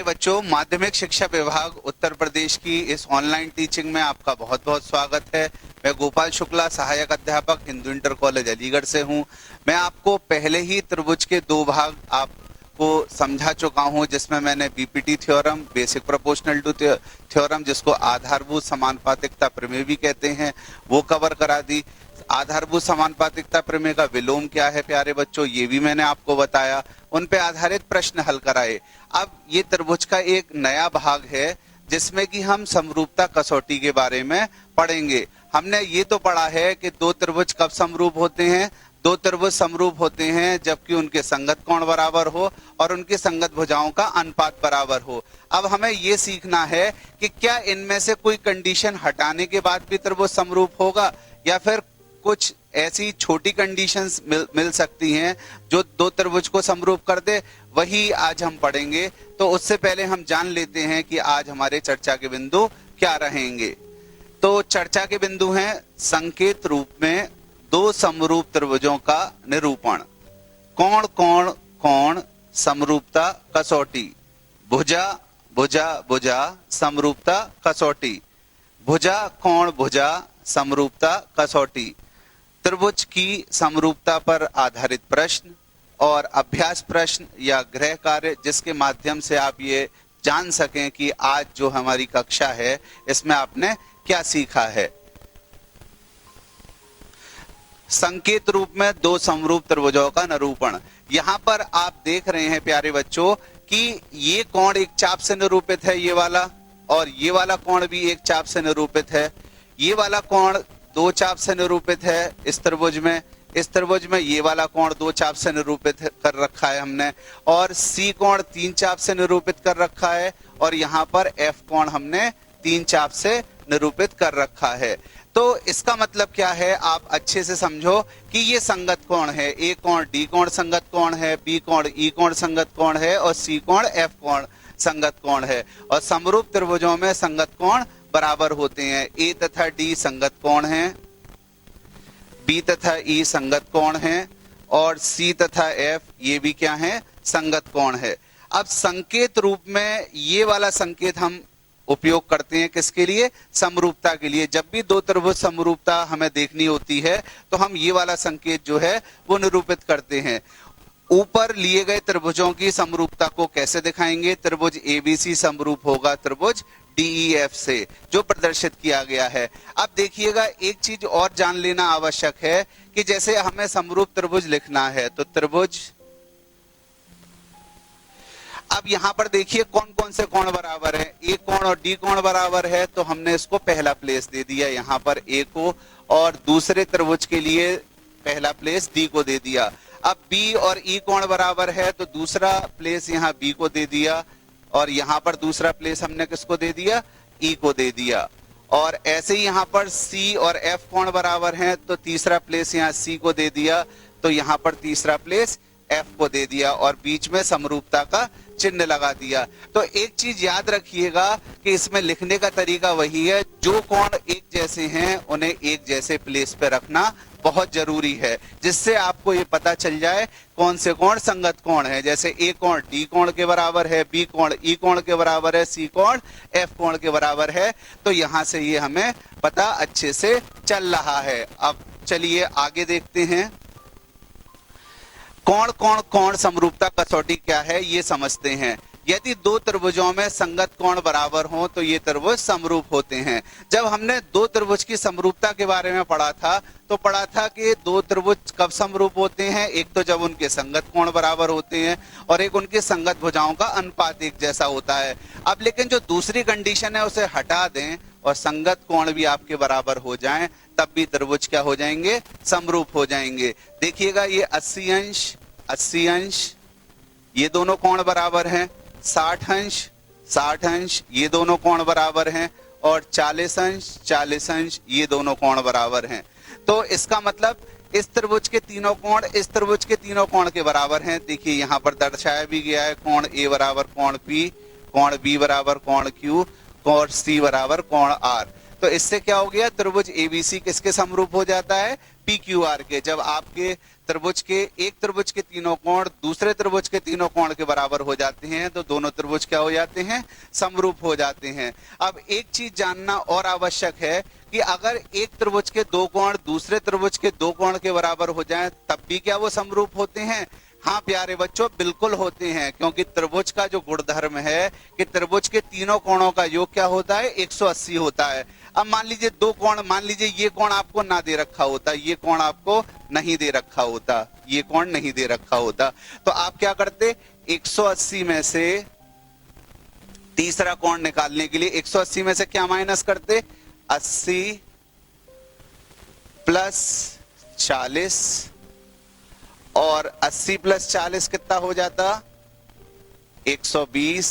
बच्चों, माध्यमिक शिक्षा विभाग उत्तर प्रदेश की इस ऑनलाइन टीचिंग में आपका बहुत बहुत स्वागत है। मैं गोपाल शुक्ला, सहायक अध्यापक, हिंदू इंटर कॉलेज अलीगढ़ से हूं। मैं आपको पहले ही त्रिभुज के दो भाग आपको समझा चुका हूं, जिसमें मैंने BPT theorem, basic proportional to theorem, जिसको आधारभूत समानुपातिकता प्रमेय भी कहते हैं, वो कवर करा दी। आधारभूत समानुपातिकता प्रमेय का विलोम क्या है प्यारे बच्चों, ये भी मैंने आपको बताया। उन पे आधारित प्रश्न हल कराए। अब ये त्रिभुज का एक नया भाग है जिसमें कि हम समरूपता कसौटी के बारे में पढ़ेंगे। हमने ये तो पढ़ा है कि दो त्रिभुज कब समरूप होते हैं। दो त्रिभुज समरूप होते हैं जबकि उनके संगत कोण बराबर हो और उनकी संगत भुजाओं का अनुपात बराबर हो। अब हमें ये सीखना है कि क्या इनमें से कोई कंडीशन हटाने के बाद भी त्रिभुज समरूप होगा या फिर कुछ ऐसी छोटी कंडीशंस मिल सकती हैं जो दो त्रिभुज को समरूप कर दे। वही आज हम पढ़ेंगे। तो उससे पहले हम जान लेते हैं कि आज हमारे चर्चा के बिंदु क्या रहेंगे। तो चर्चा के बिंदु हैं संकेत रूप में दो समरूप त्रिभुजों का निरूपण, कोण कोण कोण समरूपता कसौटी, भुजा भुजा भुजा समरूपता कसौटी, भुजा कोण भुजा समरूपता कसौटी, त्रिभुज की समरूपता पर आधारित प्रश्न और अभ्यास प्रश्न या गृह कार्य, जिसके माध्यम से आप ये जान सकें कि आज जो हमारी कक्षा है इसमें आपने क्या सीखा है। संकेत रूप में दो समरूप त्रिभुजों का निरूपण। यहाँ पर आप देख रहे हैं प्यारे बच्चों कि ये कोण एक चाप से निरूपित है, ये वाला, और ये वाला कोण भी एक चाप से निरूपित है। ये वाला कोण दो चाप से निरूपित है इस त्रिभुज में। इस त्रिभुज में ये वाला कोण दो चाप से निरूपित कर रखा है हमने, और सी कोण तीन चाप से निरूपित कर रखा है, और यहाँ पर एफ कोण हमने तीन चाप से निरूपित कर रखा है। तो इसका मतलब क्या है, आप अच्छे से समझो कि ये संगत कोण है। ए कोण डी कोण संगत कोण है, बी कोण ई कोण संगत कोण है, और सी कोण एफ कोण संगत कोण है। और समरूप त्रिभुजों में संगत कोण बराबर होते हैं। ए तथा डी संगत कोण हैं, बी तथा ई संगत कोण हैं, और सी तथा एफ ये भी क्या है, संगत कोण है। अब संकेत रूप में ये वाला संकेत हम उपयोग करते हैं किसके लिए, समरूपता के लिए। जब भी दो त्रिभुज समरूपता हमें देखनी होती है तो हम ये वाला संकेत जो है वो निरूपित करते हैं। ऊपर लिए गए त्रिभुजों की समरूपता को कैसे दिखाएंगे, त्रिभुज एबीसी समरूप होगा त्रिभुज डीईएफ से, जो प्रदर्शित किया गया है। अब देखिएगा, एक चीज और जान लेना आवश्यक है कि जैसे हमें समरूप त्रिभुज लिखना है तो त्रिभुज, अब यहां पर देखिए कौन कौन से कोण बराबर है। ए कोण और डी कोण बराबर है तो हमने इसको पहला प्लेस दे दिया यहां पर ए को, और दूसरे त्रिभुज के लिए पहला प्लेस डी को दे दिया। अब बी और ई कोण बराबर है तो दूसरा प्लेस यहाँ बी को दे दिया, और यहाँ पर दूसरा प्लेस हमने किसको दे दिया, ई को दे दिया। और ऐसे ही यहाँ पर सी और एफ कोण बराबर हैं तो तीसरा प्लेस यहाँ सी को दे दिया, तो यहाँ पर तीसरा प्लेस एफ को दे दिया, और बीच में समरूपता का चिन्ह लगा दिया। तो एक चीज याद रखिएगा कि इसमें लिखने का तरीका वही है, जो कोण एक जैसे हैं उन्हें एक जैसे प्लेस पे रखना बहुत जरूरी है, जिससे आपको ये पता चल जाए कौन से कोण संगत कोण है। जैसे ए कोण डी कोण के बराबर है, बी कोण ई कोण के बराबर है, सी कोण एफ कोण के बराबर है। तो यहां से ये हमें पता अच्छे से चल रहा है। अब चलिए आगे देखते हैं, कोण कोण कोण समरूपता कसौटी क्या है ये समझते हैं। यदि दो त्रिभुजों में संगत कोण बराबर हो तो ये त्रिभुज समरूप होते हैं। जब हमने दो त्रिभुज की समरूपता के बारे में पढ़ा था तो पढ़ा था कि दो त्रिभुज कब समरूप होते हैं, एक तो जब उनके संगत कोण बराबर होते हैं, और एक उनकी संगत भुजाओं का अनुपात एक जैसा होता है। अब लेकिन जो दूसरी कंडीशन है उसे हटा दें और संगत कोण भी आपके बराबर हो जाएं, तब भी त्रिभुज क्या हो जाएंगे, समरूप हो जाएंगे। देखिएगा, ये 80 अंश ये दोनों कोण बराबर हैं, 60 अंश ये दोनों कोण बराबर हैं, और 40 अंश ये दोनों कोण बराबर हैं। तो इसका मतलब इस त्रिभुज के तीनों कोण इस त्रिभुज के तीनों कोण के बराबर हैं। देखिए यहाँ पर दर्शाया भी गया है, कोण ए बराबर कोण पी, कोण बी बराबर कोण क्यू, कोण सी बराबर कोण आर। तो इससे क्या हो गया, त्रिभुज एबीसी किसके समरूप हो जाता है, PQR के, जब आपके त्रिभुज के एक त्रिभुज के तीनों कोण दूसरे त्रिभुज के तीनों कोण के बराबर हो जाते हैं तो दोनों त्रिभुज क्या हो जाते हैं, समरूप हो जाते हैं। अब एक चीज जानना और आवश्यक है कि अगर एक त्रिभुज के दो कोण दूसरे त्रिभुज के दो कोण के बराबर हो जाएं तब भी क्या वो समरूप होते हैं? हाँ प्यारे बच्चों, बिल्कुल होते हैं, क्योंकि त्रिभुज का जो गुणधर्म है कि त्रिभुज के तीनों कोणों का योग क्या होता है, 180 होता है। अब मान लीजिए दो कोण, मान लीजिए ये कोण आपको ना दे रखा होता, ये कोण आपको नहीं दे रखा होता, ये कोण नहीं दे रखा होता, तो आप क्या करते, 180 में से तीसरा कोण निकालने के लिए 180 में से क्या माइनस करते, 80 प्लस 40, और 80 प्लस 40 कितना हो जाता, 120,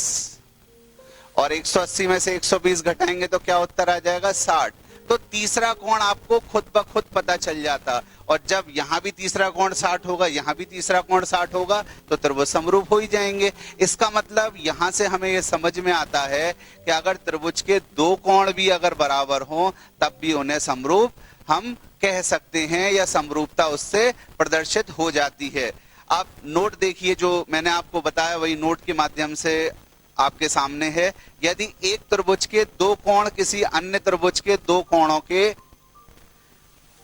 और 180 में से 120 घटाएंगे तो क्या उत्तर आ जाएगा, 60। तो तीसरा कोण आपको खुद ब खुद पता चल जाता, और जब यहां भी तीसरा कोण 60 होगा, यहां भी तीसरा कोण 60 होगा, तो त्रिभुज समरूप हो ही जाएंगे। इसका मतलब यहां से हमें यह समझ में आता है कि अगर त्रिभुज के दो कोण भी अगर बराबर हों तब भी उन्हें समरूप हम कह सकते हैं, या समरूपता उससे प्रदर्शित हो जाती है। आप नोट देखिए, जो मैंने आपको बताया वही नोट के माध्यम से आपके सामने है। यदि एक त्रिभुज के दो कोण किसी अन्य त्रिभुज के दो कोणों के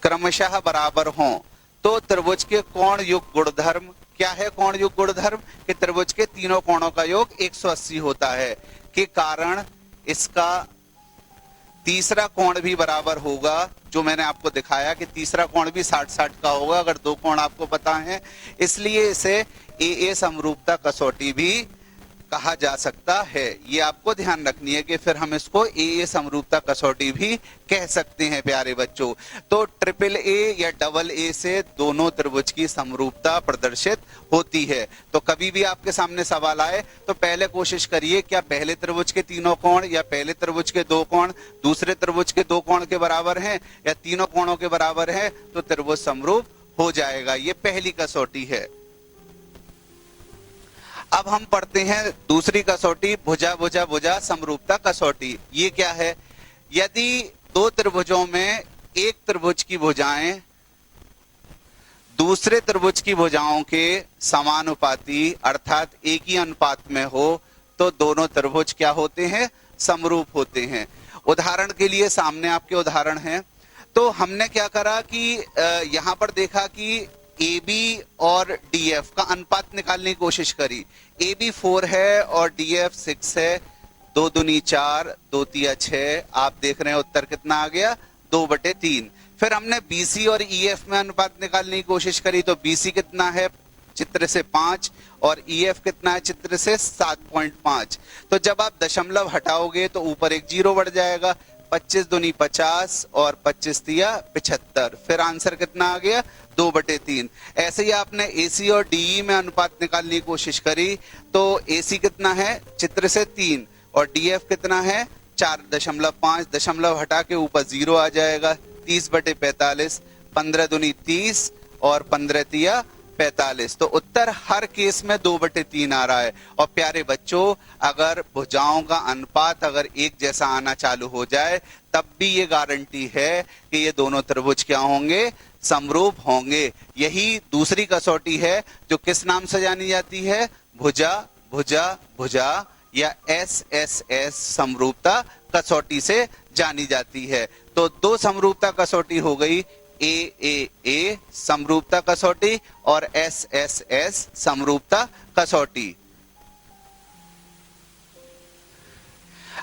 क्रमशः बराबर हों तो त्रिभुज के कोण युग गुणधर्म क्या है, कोण युग गुणधर्म कि त्रिभुज के तीनों कोणों का योग 180 होता है, के कारण इसका तीसरा कोण भी बराबर होगा, जो मैंने आपको दिखाया कि तीसरा कोण भी 60-60 का होगा अगर दो कोण आपको पता है। इसलिए इसे ए समरूपता कसौटी भी कहा जा सकता है। ये आपको ध्यान रखनी है कि फिर हम इसको ए समरूपता कसौटी भी कह सकते हैं प्यारे बच्चों। तो ट्रिपल ए या डबल ए से दोनों त्रिभुज की समरूपता प्रदर्शित होती है। तो कभी भी आपके सामने सवाल आए तो पहले कोशिश करिए, क्या पहले त्रिभुज के तीनों कोण या पहले त्रिभुज के दो कोण दूसरे त्रिभुज के दो कोण के बराबर हैं या तीनों कोणों के बराबर है, तो त्रिभुज समरूप हो जाएगा। ये पहली कसौटी है। अब हम पढ़ते हैं दूसरी कसौटी, भुजा भुजा भुजा समरूपता कसौटी। ये क्या है, यदि दो त्रिभुजों में एक त्रिभुज की भुजाएं दूसरे त्रिभुज की भुजाओं के समानुपाती अर्थात एक ही अनुपात में हो तो दोनों त्रिभुज क्या होते हैं, समरूप होते हैं। उदाहरण के लिए सामने आपके उदाहरण हैं। तो हमने क्या करा कि यहां पर देखा कि AB और DF का अनुपात निकालने की कोशिश करी। AB 4 है और DF 6 है, 2 दूनी 4, 2 तिया 6। आप देख रहे हैं उत्तर कितना आ गया, 2/3। फिर हमने BC और EF में अनुपात निकालने की कोशिश करी तो BC कितना है चित्र से 5 और EF कितना है चित्र से 7.5। तो जब आप दशमलव हटाओगे तो ऊपर एक 0 बढ़ जाएगा, 25 दूनी 50 और 25 तिया 75। फिर आंसर कितना आ गया, 2/3। ऐसे ही आपने AC और DE में अनुपात निकालने की कोशिश करी तो AC कितना है चित्र से 3 और DF कितना है 4.5, दशमलव हटा के ऊपर 0 आ जाएगा, 30/45, 15 दूनी 30 और 15 तिया 45। तो उत्तर हर केस में 2/3 आ रहा है। और प्यारे बच्चों, अगर भुजाओं का अनुपात अगर एक जैसा आना चालू हो जाए तब भी ये गारंटी है कि ये दोनों त्रिभुज क्या होंगे, समरूप होंगे। यही दूसरी कसौटी है जो किस नाम से जानी जाती है, भुजा भुजा भुजा या SSS समरूपता कसौटी से जानी जाती है। तो दो समरूपता कसौटी हो गई, AAA समरूपता कसौटी और SSS समरूपता कसौटी।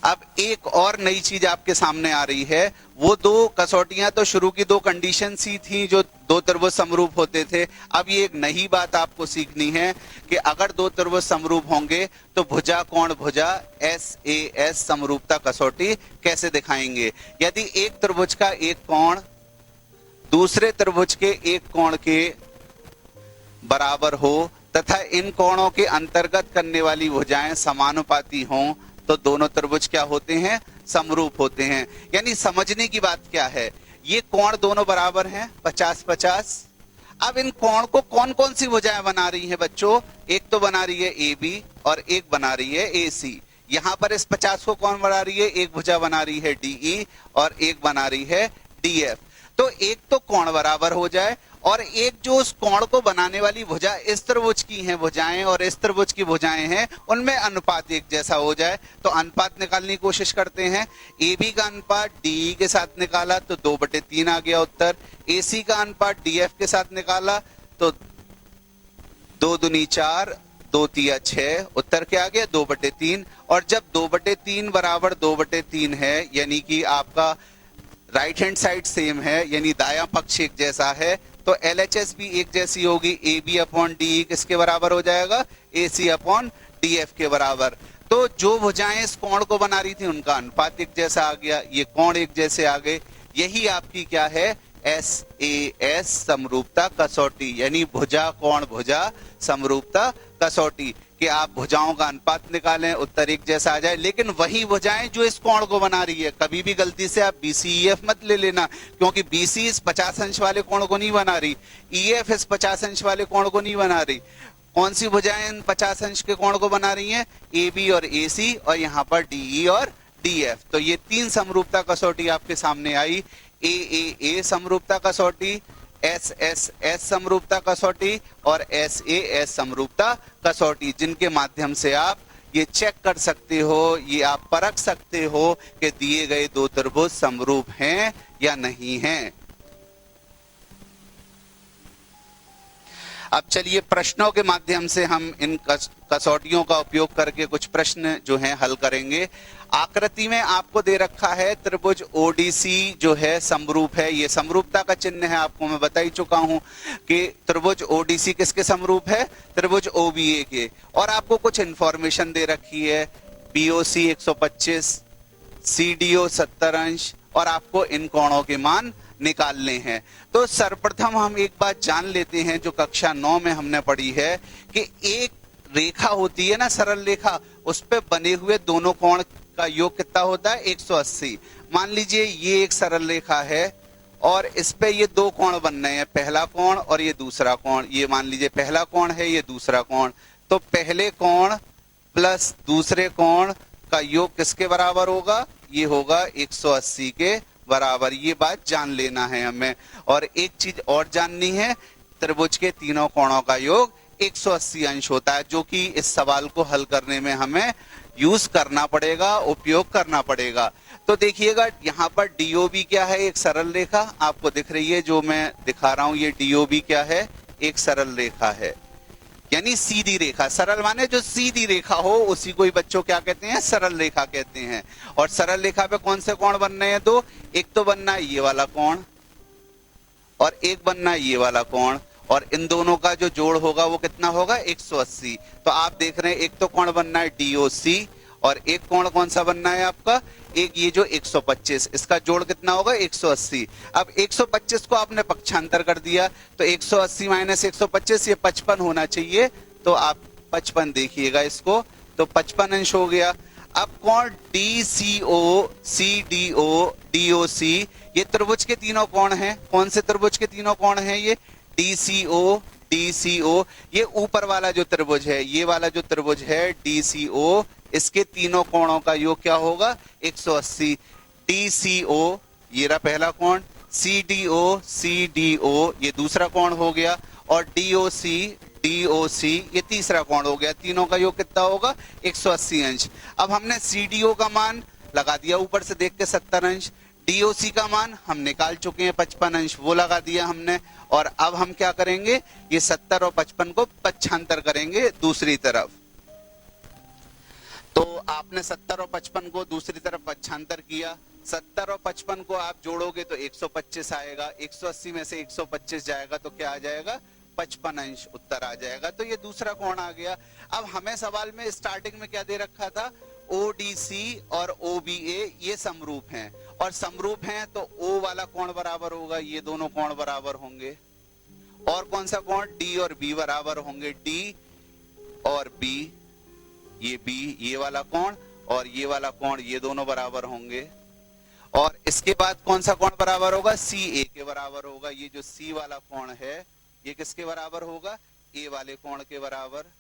अब एक और नई चीज आपके सामने आ रही है। वो दो कसौटियां तो शुरू की दो कंडीशंस ही थी जो दो त्रिभुज समरूप होते थे। अब ये एक नई बात आपको सीखनी है कि अगर दो त्रिभुज समरूप होंगे तो भुजा कोण भुजा SAS समरूपता कसौटी कैसे दिखाएंगे। यदि एक त्रिभुज का एक कोण दूसरे त्रिभुज के एक कोण के बराबर हो तथा इन कोणों के अंतर्गत करने वाली भुजाएं समानुपाती हों तो दोनों त्रिभुज क्या होते हैं, समरूप होते हैं। यानी समझने की बात क्या है, ये कोण दोनों बराबर हैं 50-50। अब इन कोण को कौन कौन सी भुजाएं बना रही हैं बच्चों, एक तो बना रही है AB और एक बना रही है AC। यहां पर इस 50 को कौन बना रही है, एक भुजा बना रही है DE और एक बना रही है DF। तो एक तो कोण बराबर हो जाए और एक जो उस कोण को बनाने वाली भुजा इस त्रिभुज की हैं भुजाएं और इस त्रिभुज की भुजाएं हैं, उनमें अनुपात एक जैसा हो जाए। तो अनुपात निकालने की कोशिश करते हैं। AB का अनुपात DE के साथ निकाला तो 2/3 आ गया उत्तर। AC का अनुपात DF के साथ निकाला तो 2 दूनी 4, 2 तिया 6, उत्तर क्या आ गया 2/3। और जब 2/3 बराबर 2/3 है, यानी कि आपका राइट हैंड साइड सेम है, यानी दायां पक्ष एक जैसा है, तो LHS भी एक जैसी होगी। AB अपॉन DE किसके बराबर हो जाएगा? AC अपॉन DF के बराबर। तो जो भुजाएं इस कोण को बना रही थी उनका अनुपात एक जैसा आ गया, ये कोण एक जैसे आ गए। यही आपकी क्या है? SAS समरूपता कसौटी, यानी भुजा कोण भुजा समरूपता कसौटी, कि आप भुजाओं का अनुपात निकालें उत्तर एक जैसा आ जाए। लेकिन वही भुजाएं जो इस कोण को बना रही है, कभी भी गलती से आप BCEF मत ले लेना, क्योंकि BC इस 50 अंश वाले कोण को नहीं बना रही, EF इस 50 अंश वाले कोण को नहीं बना रही। कौन सी भुजाएं इन 50 अंश के कोण को बना रही हैं? AB और AC, और यहाँ पर DE और DF। तो ये तीन समरूपता कसौटी आपके सामने आई। AAA समरूपता कसौटी, SSS समरूपता कसौटी और SAS समरूपता कसौटी, जिनके माध्यम से आप ये चेक कर सकते हो, ये आप परख सकते हो कि दिए गए दो त्रिभुज समरूप हैं या नहीं हैं। अब चलिए प्रश्नों के माध्यम से हम इन कसौटियों का उपयोग करके कुछ प्रश्न जो हैं हल करेंगे। आकृति में आपको दे रखा है त्रिभुज ODC जो है समरूप है, ये समरूपता का चिन्ह है, आपको मैं बता ही चुका हूं कि त्रिभुज ODC किसके समरूप है? त्रिभुज OBA के। और आपको कुछ इंफॉर्मेशन दे रखी है, BOC 125, CDO 70 अंश, और आपको इन कोणों के मान निकालने हैं। तो सर्वप्रथम हम एक बात जान लेते हैं जो कक्षा 9 में हमने पढ़ी है कि एक रेखा होती है ना, सरल रेखा, उस पे बने हुए दोनों कोण का योग कितना होता है? 180। मान लीजिए ये एक सरल रेखा है और इस पे ये दो कोण बन रहे हैं, पहला कोण और ये दूसरा कोण। ये मान लीजिए पहला कोण है, ये दूसरा कोण। तो पहले कोण प्लस दूसरे कोण का योग किसके बराबर होगा? ये होगा 180 के बराबर। ये बात जान लेना है हमें। और एक चीज और जाननी है, त्रिभुज के तीनों कोणों का योग 180 अंश होता है, जो कि इस सवाल को हल करने में हमें यूज करना पड़ेगा, उपयोग करना पड़ेगा। तो देखिएगा यहाँ पर DOB क्या है? एक सरल रेखा आपको दिख रही है, जो मैं दिखा रहा हूं, ये DOB क्या है? एक सरल रेखा है, यानी सीधी रेखा। सरल माने जो सीधी रेखा हो उसी को ही बच्चों क्या कहते हैं? सरल रेखा कहते हैं। और सरल रेखा पे कौन से कोण बन रहे हैं? दो। एक तो बनना है ये वाला कोण और एक बनना है ये वाला कोण, और इन दोनों का जो जोड़ होगा वो कितना होगा? 180। तो आप देख रहे हैं एक तो कोण बनना है DOC और एक कोण कौन सा बनना है आपका? एक ये जो 125, इसका जोड़ कितना होगा? 180। अब 125 को आपने पक्षांतर कर दिया तो 180 माइनस 125 ये 55 होना चाहिए। तो आप 55 देखिएगा इसको, तो 55 अंश हो गया। अब कोण DCO, CDO, DOC, ये त्रिभुज के तीनों कोण हैं। कौन से त्रिभुज के तीनों कोण हैं? ये DCO, ये ऊपर वाला जो त्रिभुज है, ये वाला जो त्रिभुज है DCO, इसके तीनों कोणों का योग क्या होगा? 180। DCO ये रहा पहला कोण, CDO ये दूसरा कोण हो गया, और DOC ये तीसरा कोण हो गया। तीनों का योग कितना होगा? 180 अंश। अब हमने CDO का मान लगा दिया ऊपर से देख के 70 अंश, DOC का मान हम निकाल चुके हैं 55 अंश, वो लगा दिया हमने। और अब हम क्या करेंगे? ये 70 और 55 को पक्षांतर करेंगे दूसरी तरफ। तो आपने 70 और 55 को दूसरी तरफ पक्षांतर किया। 70 और 55 को आप जोड़ोगे तो 125 आएगा, 180 में से 125 जाएगा तो क्या आ जाएगा? 55 अंश उत्तर आ जाएगा। तो ये दूसरा कोण आ गया। अब हमें सवाल में स्टार्टिंग में क्या दे रखा था? ODC और OBA ये समरूप हैं, और समरूप हैं तो O वाला कोण बराबर होगा, ये दोनों कोण बराबर होंगे। और कौन सा कोण? D और B बराबर होंगे, D और B, ये B ये वाला कोण और ये वाला कोण, ये दोनों बराबर होंगे। और इसके बाद कौन सा कोण बराबर होगा? CA के बराबर होगा। ये जो C वाला कोण है ये किसके बराबर होगा? A वाले कोण के बराबर।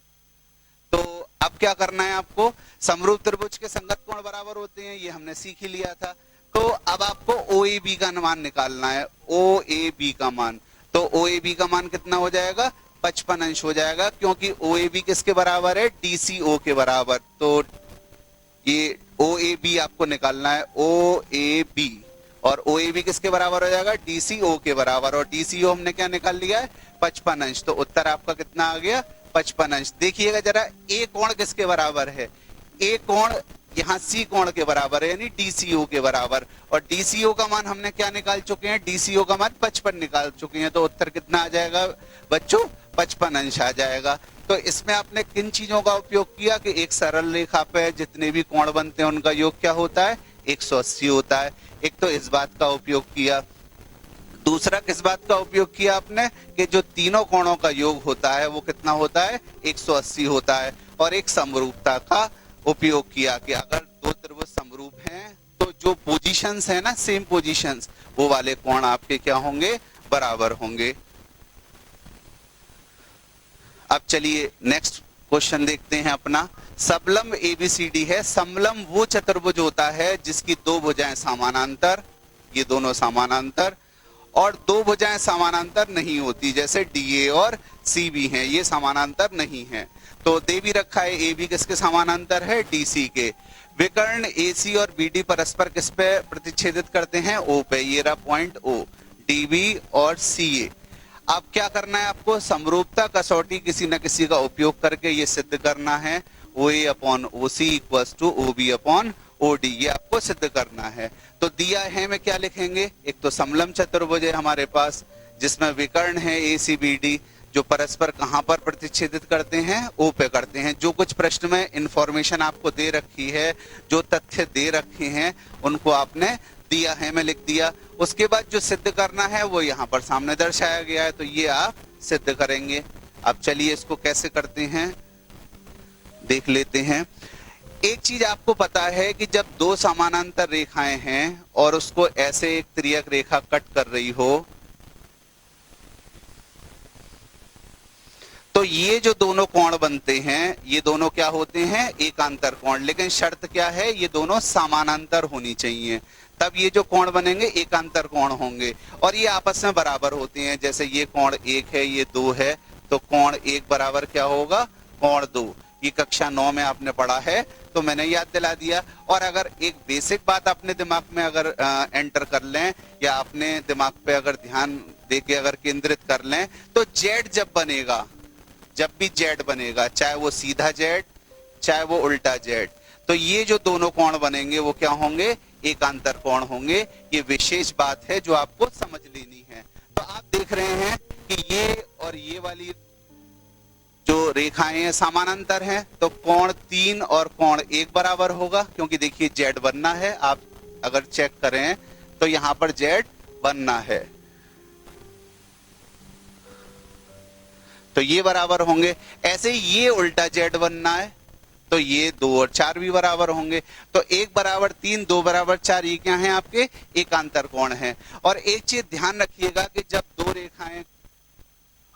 तो अब क्या करना है आपको? समरूप त्रिभुज के संगत कोण बराबर होते हैं, ये हमने सीख ही लिया था। तो अब आपको ओ ए बी का मान निकालना है, ओ ए बी का मान। तो ओ ए बी का मान कितना हो जाएगा, 55 अंश हो जाएगा, क्योंकि ओ ए बी किसके बराबर है, डी सी ओ के बराबर। तो ये ओ ए बी आपको निकालना है, ओ ए बी, और ओ ए बी किसके बराबर हो जाएगा, डी सी ओ के बराबर, और डी सी ओ हमने क्या निकाल लिया है, 55 अंश। तो उत्तर आपका कितना आ गया, 55 अंश। देखिएगा जरा, ए कोण किसके बराबर है, ए कोण यहाँ सी कोण के बराबर है, यानी डीसीओ के बराबर, और डीसीओ का मान हमने क्या निकाल चुके हैं, डीसीओ का मान 55 निकाल चुके हैं। तो उत्तर कितना आ जाएगा बच्चों, 55 अंश आ जाएगा। तो इसमें आपने किन चीजों का उपयोग किया कि एक सरल रेखा पे जितने भी कोण बनते हैं उनका योग क्या होता है, 180 होता है। एक तो इस बात का उपयोग किया, दूसरा किस बात का उपयोग किया आपने कि जो तीनों कोणों का योग होता है वो कितना होता है, 180 होता है। और एक समरूपता का उपयोग किया कि अगर दो त्रिभुज समरूप हैं तो जो पोजीशंस है ना, सेम पोजीशंस, वो वाले कोण आपके क्या होंगे, बराबर होंगे। अब चलिए नेक्स्ट क्वेश्चन देखते हैं अपना। सबलंब एबीसीडी है, समलंब वो चतुर्भुज होता है जिसकी दो भुजाएं समानांतर, ये दोनों समानांतर, और दो भुजाएं समानांतर नहीं होती, जैसे डीए और सीबी हैं, ये समानांतर नहीं है। तो दे भी रखा है ए बी किसके समानांतर है, डीसी के। विकर्ण एसी और बीडी परस्पर किस पे प्रतिच्छेदित करते हैं, ओ पे, ये रहा पॉइंट ओ, डीबी और सीए। अब क्या करना है आपको, समरूपता कसौटी किसी न किसी का उपयोग करके ये सिद्ध करना है, O A upon O C equals to O B upon O D, ये आपको सिद्ध करना है। तो दिया है में क्या लिखेंगे, एक तो समलंब चतुर्भुज है हमारे पास जिसमें विकर्ण है ए सी बी डी, जो परस्पर कहां पर प्रतिच्छेदित करते हैं, ओ पे करते हैं। जो कुछ प्रश्न में इंफॉर्मेशन आपको दे रखी है, जो तथ्य दे रखे हैं, उनको आपने दिया है में लिख दिया। उसके बाद जो सिद्ध करना है वो यहाँ पर सामने दर्शाया गया है, तो ये आप सिद्ध करेंगे। अब चलिए इसको कैसे करते हैं देख लेते हैं। एक चीज आपको पता है कि जब दो समानांतर रेखाएं हैं और उसको ऐसे एक त्रियक रेखा कट कर रही हो, तो ये जो दोनों कोण बनते हैं ये दोनों क्या होते हैं, एकांतर कोण। लेकिन शर्त क्या है, ये दोनों समानांतर होनी चाहिए, तब ये जो कोण बनेंगे एकांतर कोण होंगे, और ये आपस में बराबर होते हैं। जैसे ये कोण 1 है, ये 2 है, तो कोण 1 बराबर क्या होगा, कोण 2। ये कक्षा 9 में आपने पढ़ा है तो मैंने याद दिला दिया। और अगर एक बेसिक बात अपने दिमाग में अगर एंटर कर लें, या अपने दिमाग पे अगर ध्यान देके अगर केंद्रित कर लें, तो जेड जब बनेगा, जब भी जेड बनेगा, चाहे वो सीधा जेड चाहे वो उल्टा जेड, तो ये जो दोनों कोण बनेंगे वो क्या होंगे, एकांतर कोण होंगे। ये विशेष बात है जो आपको समझ लेनी है। तो आप देख रहे हैं कि ये और ये वाली जो रेखाएं समानांतर हैं, तो कोण 3 और कोण 1 बराबर होगा, क्योंकि देखिए जेड बनना है। आप अगर चेक करें तो यहां पर जेड बनना है, तो ये बराबर होंगे। ऐसे ही ये उल्टा जेड बनना है, तो ये 2 और 4 भी बराबर होंगे। तो 1 बराबर 3, 2 बराबर 4, ये क्या है आपके एकांतर कोण है। और एक चीज ध्यान रखिएगा कि जब दो रेखाएं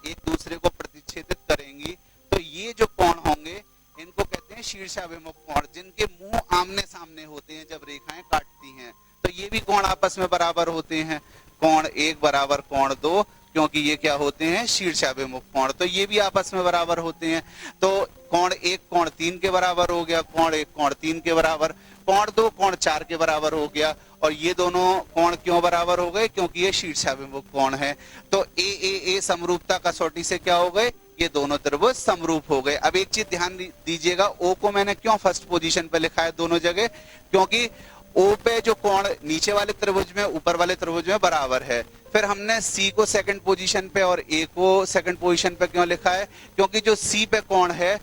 एक दूसरे को प्रतिच्छेदित करेंगी, तो ये जो कोण होंगे इनको कहते हैं शीर्षाभिमुख कोण, जिनके मुंह आमने सामने होते हैं जब रेखाएं काटती हैं। तो ये भी कोण आपस में बराबर होते हैं, कोण 1 बराबर कोण 2, क्योंकि ये क्या होते हैं, शीर्षाभिमुख कोण, तो ये भी आपस में बराबर होते हैं। तो कोण 1 कोण 3 के बराबर हो गया, कोण 1 कोण 3 के बराबर, कोण 2 कोण 4 के बराबर हो गया। और ये दोनों कोण क्यों बराबर हो गए, क्योंकि ये शीर्षाभिमुख कोण है। तो ए समरूपता कसौटी से क्या हो गए, ये दोनों त्रिभुज समरूप हो गए। अब एक चीज ध्यान दीजिएगा, ओ को मैंने क्यों फर्स्ट पोजीशन पे लिखा है दोनों जगह, क्योंकि ओ पे जो कोण नीचे वाले त्रिभुज में ऊपर वाले त्रिभुज में बराबर है। फिर हमने सी को सेकंड पोजीशन पे और ए को सेकंड पोजीशन पे क्यों लिखा है, क्योंकि जो सी पे कोण है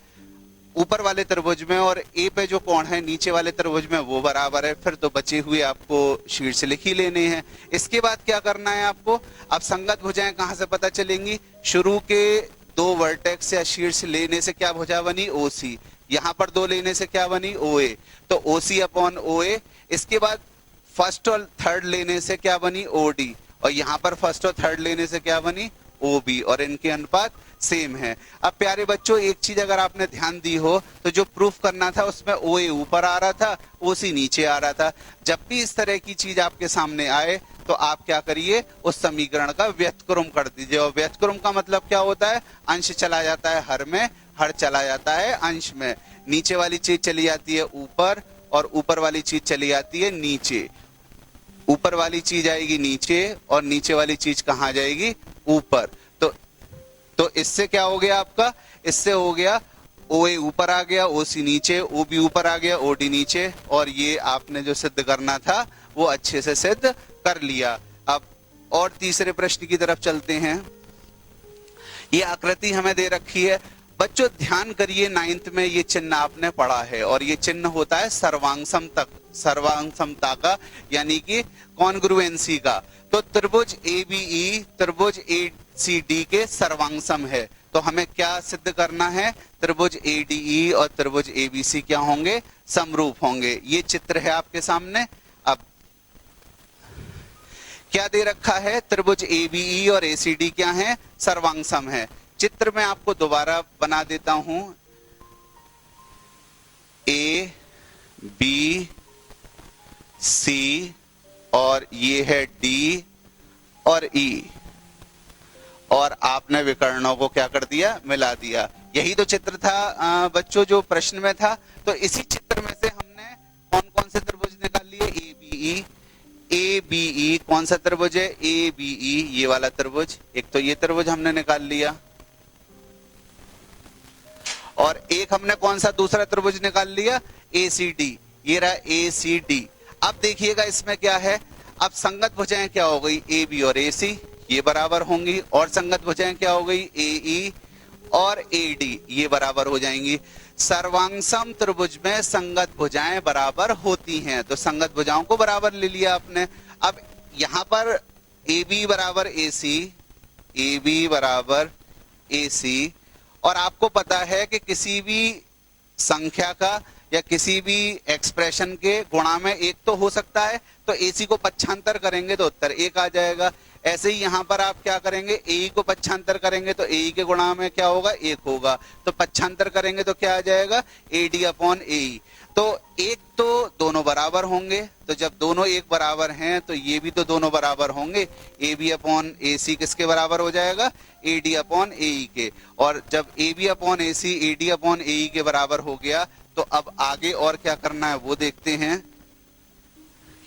ऊपर वाले त्रिभुज में और ए पे जो कोण है नीचे वाले त्रिभुज में वो बराबर है। फिर तो बचे हुए आपको शीर्ष लिख ही लेने हैं। इसके बाद क्या करना है आपको, अब संगत भुजाएं कहां से पता चलेंगी, शुरू के 2 वर्टेक्स या शीर्ष लेने से क्या भुजा बनी, ओ सी। यहाँ पर 2 लेने से क्या बनी, ओ ए, तो ओ सी अपॉन ओ ए। इसके बाद फर्स्ट और थर्ड लेने से क्या बनी, ओ डी, और यहाँ पर फर्स्ट और थर्ड लेने से क्या बनी, ओ बी, और इनके अनुपात सेम है। अब प्यारे बच्चों एक चीज अगर आपने ध्यान दी हो तो जो प्रूफ करना था उसमें ओ ए ऊपर आ रहा था, ओ सी नीचे आ रहा था। जब भी इस तरह की चीज आपके सामने आए तो आप क्या करिए, उस समीकरण का व्यस्तक्रम कर दीजिए। और व्यस्तक्रम का मतलब क्या होता है, अंश चला जाता है हर में, हर चला जाता है अंश में। नीचे वाली चीज चली जाती है ऊपर और ऊपर वाली चीज चली जाती है नीचे। ऊपर वाली चीज आएगी नीचे और नीचे वाली चीज कहाँ जाएगी, ऊपर। तो इससे क्या हो गया आपका, इससे हो गया ओ ए ऊपर आ गया, ओ सी नीचे, ओ बी ऊपर आ गया, ओ डी नीचे। और ये आपने जो सिद्ध करना था वो अच्छे से सिद्ध कर लिया। अब और तीसरे प्रश्न की तरफ चलते हैं। ये आकृति हमें दे रखी है बच्चों, ध्यान करिए 9th में ये चिन्ह आपने पढ़ा है और ये चिन्ह होता है सर्वांगसमता का, यानी कि कॉन्ग्रुएंसी का। तो त्रिभुज एबीई त्रिभुज एसीडी के सर्वांगसम है। तो हमें क्या सिद्ध करना है, त्रिभुज एडीई और त्रिभुज एबीसी क्या होंगे, समरूप होंगे। ये चित्र है आपके सामने। अब क्या दे रखा है, त्रिभुज एबीई और एसीडी क्या है, सर्वांगसम है। चित्र में आपको दोबारा बना देता हूं, ए बी सी और ये है डी और ई, और आपने विकर्णों को क्या कर दिया, मिला दिया। यही तो चित्र था बच्चों जो प्रश्न में था। तो इसी चित्र में से हमने कौन कौन से त्रिभुज निकाल लिए, ए बी ई कौन सा त्रिभुज है, ए बी ई, ये वाला त्रिभुज। एक तो ये त्रिभुज हमने निकाल लिया और एक हमने कौन सा दूसरा त्रिभुज निकाल लिया, ए सी डी, ये रहा ए सी डी। अब देखिएगा इसमें क्या है, अब संगत भुजाएं क्या हो गई, ए बी और ए सी, ये बराबर होंगी। और संगत भुजाएं क्या हो गई, ए ई और ए डी, ये बराबर हो जाएंगी। सर्वांगसम त्रिभुज में संगत भुजाएं बराबर होती हैं, तो संगत भुजाओं को बराबर ले लिया आपने। अब यहां पर ए बी बराबर ए सी, ए बी बराबर ए सी, और आपको पता है कि किसी भी संख्या का या किसी भी एक्सप्रेशन के गुणा में एक तो हो सकता है, तो एसी को पक्षांतर करेंगे तो उत्तर एक आ जाएगा। ऐसे ही यहाँ पर आप क्या करेंगे, ए को पक्षांतर करेंगे तो ए के गुणा में क्या होगा, एक होगा। तो पक्षांतर करेंगे तो क्या आ जाएगा, ए डी अपॉन ए। तो एक तो दोनों बराबर होंगे, तो जब दोनों एक बराबर हैं तो ये भी तो दोनों बराबर होंगे। ए बी अपॉन ए सी किसके बराबर हो जाएगा, ए D upon A E K. और जब A B upon A C A D upon A E के बराबर हो गया तो अब आगे और क्या करना है वो देखते हैं।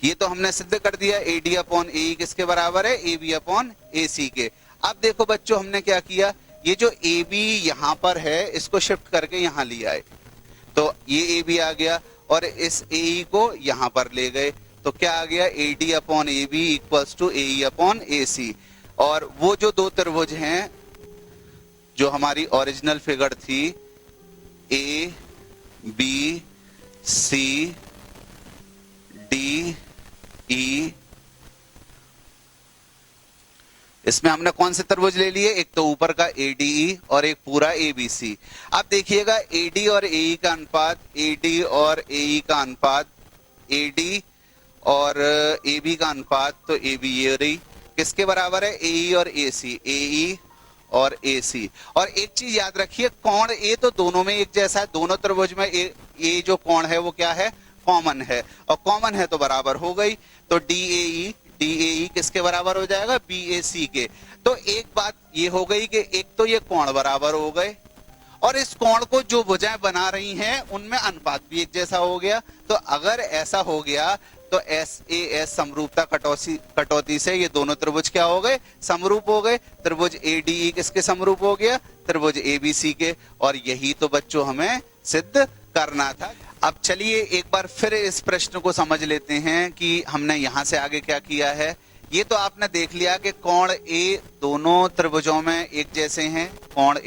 ये तो हमने सिद्ध कर दिया, ए डी अपॉन ए किसके बराबर है, ए बी अपॉन ए सी के। अब देखो बच्चों हमने क्या किया, ये जो ए बी यहाँ पर है इसको शिफ्ट करके यहाँ लिया है, तो ये ए बी आ गया और इस ए ई को यहाँ पर ले गए, तो क्या आ गया, A D upon A B equals to A E upon A C. और वो जो दो त्रिभुज हैं जो हमारी ओरिजिनल फिगर थी, A B C D E, इसमें हमने कौन से त्रिभुज ले लिए, एक तो ऊपर का एडीई और एक पूरा एबीसी। अब देखिएगा एडी और एई का अनुपात, एडी और एई का अनुपात, एडी और एबी का अनुपात, तो एबी ये रही किसके बराबर है, एई और एसी, एई और एसी। और एक चीज याद रखिए, कोण ए तो दोनों में एक जैसा है, दोनों त्रिभुज में ए जो कोण है वो क्या है, कॉमन है, और कॉमन है तो बराबर हो गई। तो डी ए किसके बराबर हो जाएगा, बी ए सी के। तो एक बात ये हो गई कि एक तो ये कोण बराबर हो गए और इस कोण को जो भुजाएं बना रही हैं उनमें अनुपात भी एक जैसा हो गया। तो अगर ऐसा हो गया तो एस ए एस समरूपता कटौती से ये दोनों त्रिभुज क्या हो गए, समरूप हो गए। त्रिभुज ए डी ई किसके समरूप हो गया, त्रिभुज ए बी सी के। और यही तो बच्चों हमें सिद्ध करना था। अब चलिए एक बार फिर इस प्रश्न को समझ लेते हैं कि हमने यहां से आगे क्या किया है। ये तो आपने देख लिया कि कोण ए दोनों त्रिभुजों में एक जैसे हैं, कोण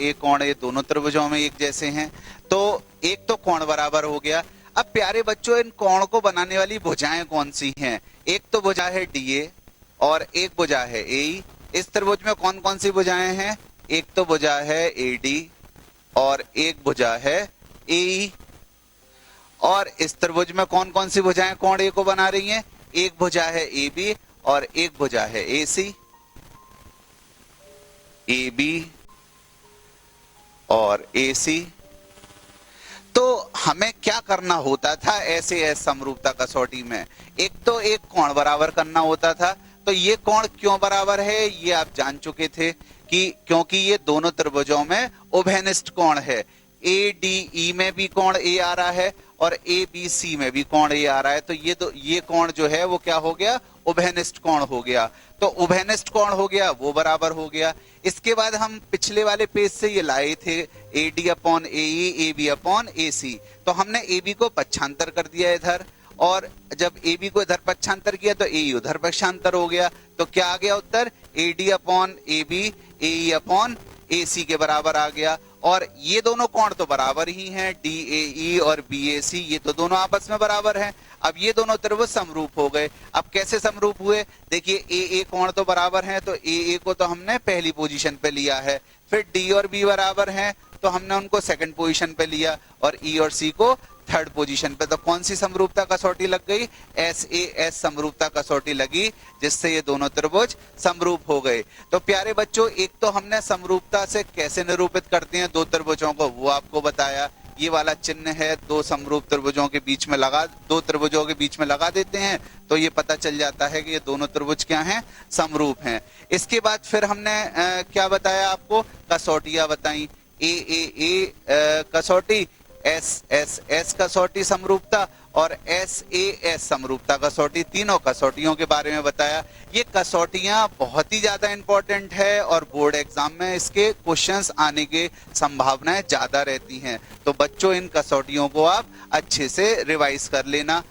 ए दोनों त्रिभुजों में एक जैसे हैं, तो एक तो कोण बराबर हो गया। अब प्यारे बच्चों इन कोण को बनाने वाली भुजाएं कौन सी हैं, एक तो भुजा है डीए और एक भुजा है एई। इस त्रिभुज में कौन कौन सी भुजाएं हैं, एक तो भुजा है एडी और एक भुजा है एई। और इस त्रिभुज में कौन कौन सी भुजाएं कोण ए को बना रही हैं, एक भुजा है ए बी और एक भुजा है ए सी। ए बी और AC। तो हमें क्या करना होता था SAS समरूपता कसौटी में? एक तो एक कोण बराबर करना होता था। तो ये कोण क्यों बराबर है ये आप जान चुके थे कि क्योंकि ये दोनों त्रिभुजों में उभयनिष्ठ कोण है। ADE में भी कोण A आ रहा है और ABC में भी कोण A आ रहा है। तो ये कोण जो है वो क्या हो गया? उभयनिष्ठ कोण हो गया। तो उभयनिष्ठ कोण हो गया, वो बराबर हो गया। इसके बाद हम पिछले वाले पेज से ये लाए थे AD upon AE, AB upon AC। तो हमने AB को पक्षांतर कर दिया इधर, और जब AB को इधर पक्षांतर किया तो AE उधर पक्षांतर हो गया। तो क्या आ गया उत्तर? AD upon AB, AE upon AC के बराबर आ गया। और ये दोनों कोण तो बराबर ही हैं, DAE और BAC, ये तो दोनों आपस में बराबर हैं। अब ये दोनों त्रिभुज समरूप हो गए। अब कैसे समरूप हुए? देखिए AA कोण तो बराबर हैं, तो AA को तो हमने पहली पोजीशन पे लिया है। फिर D और B बराबर हैं, तो हमने उनको सेकंड पोजीशन पे लिया, और E और C को थर्ड पोजीशन पे। तो कौन सी समरूपता कसौटी लग गई? SAS समरूपता कसौटी लगी, जिससे ये दोनों त्रिभुज समरूप हो गए। तो प्यारे बच्चों, एक तो हमने समरूपता से कैसे निरूपित करते हैं दो त्रिभुजों को, वो आपको बताया। ये वाला चिन्ह है, दो समरूप त्रिभुजों के बीच में लगा, दो त्रिभुजों के बीच में लगा देते हैं, तो ये पता चल जाता है कि ये दोनों त्रिभुज क्या हैं? समरूप हैं। इसके बाद फिर हमने क्या बताया आपको? कसौटियां बताई। AAA कसौटी, SSS कसौटी समरूपता और SAS समरूपता कसौटी, तीनों कसौटियों के बारे में बताया। ये कसौटियां बहुत ही ज्यादा इंपॉर्टेंट है और बोर्ड एग्जाम में इसके क्वेश्चंस आने की संभावनाएं ज्यादा रहती हैं। तो बच्चों, इन कसौटियों को आप अच्छे से रिवाइज कर लेना।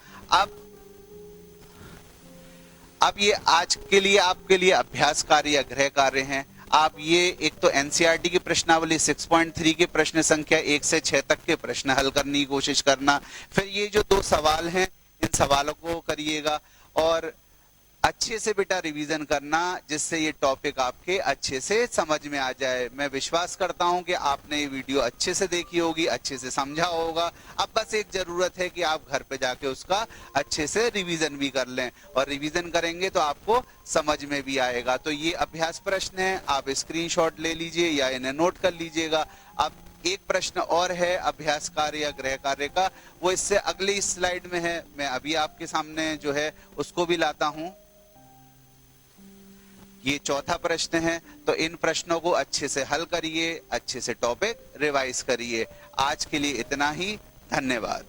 अब ये आज के लिए आपके लिए अभ्यास कार्य या गृह कार्य हैं। आप ये एक तो NCERT की प्रश्नावली 6.3 के प्रश्न संख्या 1 से 6 तक के प्रश्न हल करने की कोशिश करना। फिर ये जो दो सवाल हैं, इन सवालों को करिएगा और अच्छे से बेटा रिवीजन करना, जिससे ये टॉपिक आपके अच्छे से समझ में आ जाए। मैं विश्वास करता हूं कि आपने ये वीडियो अच्छे से देखी होगी, अच्छे से समझा होगा। अब बस एक जरूरत है कि आप घर पे जाके उसका अच्छे से रिवीजन भी कर लें, और रिवीजन करेंगे तो आपको समझ में भी आएगा। तो ये अभ्यास प्रश्न है, आप स्क्रीनशॉट ले लीजिए या इन्हें नोट कर लीजिएगा। अब एक प्रश्न और है अभ्यास कार्य या गृह कार्य का, वो इससे अगली स्लाइड में है। मैं अभी आपके सामने जो है उसको भी लाता हूं। ये चौथा प्रश्न है। तो इन प्रश्नों को अच्छे से हल करिए, अच्छे से टॉपिक रिवाइज करिए। आज के लिए इतना ही। धन्यवाद।